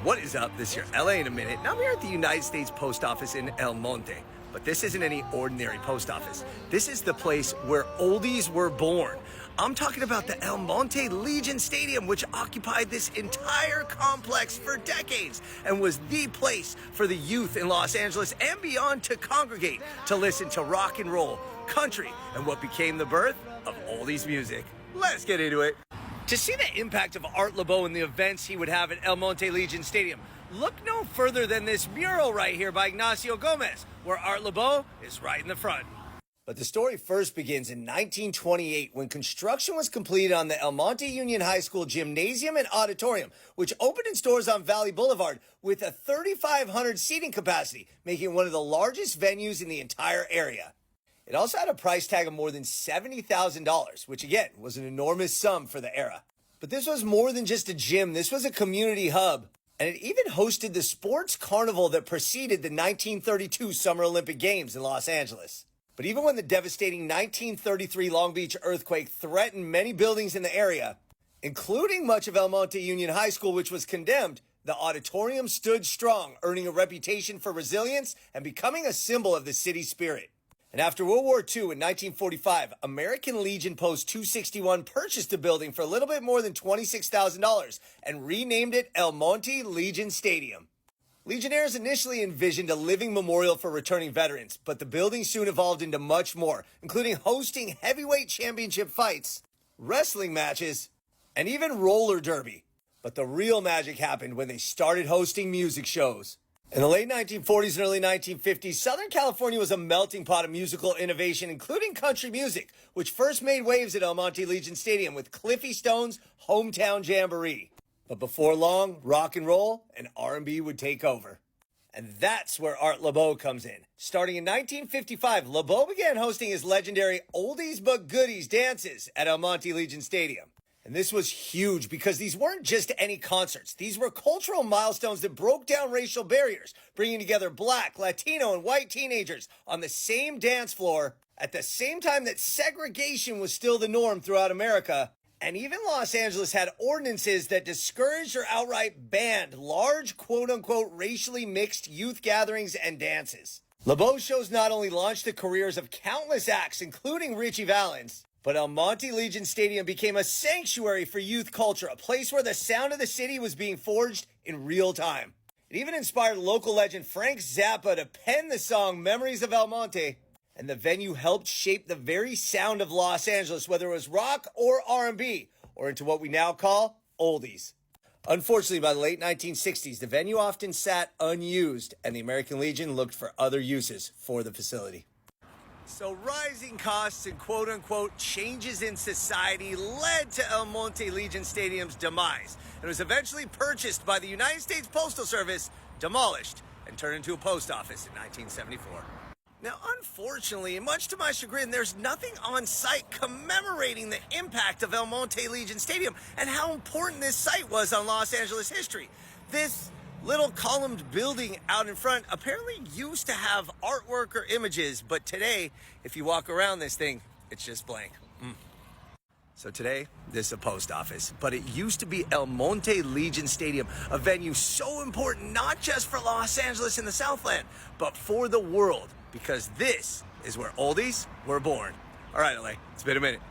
What is up? This is your LA in a minute. Now I'm here at the United States Post Office in El Monte. But this isn't any ordinary post office. This is the place where oldies were born. I'm talking about the El Monte Legion Stadium, which occupied this entire complex for decades and was the place for the youth in Los Angeles and beyond to congregate, to listen to rock and roll, country, and what became the birth of oldies music. Let's get into it. To see the impact of Art Laboe and the events he would have at El Monte Legion Stadium, look no further than this mural right here by Ignacio Gomez, where Art Laboe is right in the front. But the story first begins in 1928 when construction was completed on the El Monte Union High School gymnasium and auditorium, which opened in stores on Valley Boulevard with a 3,500 seating capacity, making it one of the largest venues in the entire area. It also had a price tag of more than $70,000, which again was an enormous sum for the era. But this was more than just a gym. This was a community hub. And it even hosted the sports carnival that preceded the 1932 Summer Olympic Games in Los Angeles. But even when the devastating 1933 Long Beach earthquake threatened many buildings in the area, including much of El Monte Union High School, which was condemned, the auditorium stood strong, earning a reputation for resilience and becoming a symbol of the city's spirit. And after World War II in 1945, American Legion Post 261 purchased the building for a little bit more than $26,000 and renamed it El Monte Legion Stadium. Legionnaires initially envisioned a living memorial for returning veterans, but the building soon evolved into much more, including hosting heavyweight championship fights, wrestling matches, and even roller derby. But the real magic happened when they started hosting music shows. In the late 1940s and early 1950s, Southern California was a melting pot of musical innovation, including country music, which first made waves at El Monte Legion Stadium with Cliffy Stone's Hometown Jamboree. But before long, rock and roll and R&B would take over. And that's where Art Laboe comes in. Starting in 1955, Laboe began hosting his legendary Oldies but Goodies dances at El Monte Legion Stadium. And this was huge because these weren't just any concerts. These were cultural milestones that broke down racial barriers, bringing together Black, Latino, and white teenagers on the same dance floor at the same time that segregation was still the norm throughout America. And even Los Angeles had ordinances that discouraged or outright banned large, quote-unquote, racially mixed youth gatherings and dances. Laboe shows not only launched the careers of countless acts, including Richie Valens, but El Monte Legion Stadium became a sanctuary for youth culture, a place where the sound of the city was being forged in real time. It even inspired local legend Frank Zappa to pen the song Memories of El Monte, and the venue helped shape the very sound of Los Angeles, whether it was rock or R&B, or into what we now call oldies. Unfortunately, by the late 1960s, the venue often sat unused, and the American Legion looked for other uses for the facility. So rising costs and quote-unquote changes in society led to El Monte Legion Stadium's demise. It was eventually purchased by the United States Postal Service, demolished, and turned into a post office in 1974. Now, unfortunately, and much to my chagrin, there's nothing on site commemorating the impact of El Monte Legion Stadium and how important this site was on Los Angeles history. This little columned building out in front apparently used to have artwork or images, but today, if you walk around this thing, it's just blank. So today, this is a post office, but it used to be El Monte Legion Stadium, a venue so important not just for Los Angeles and the Southland, but for the world, because this is where oldies were born. All right, LA, it's been a minute.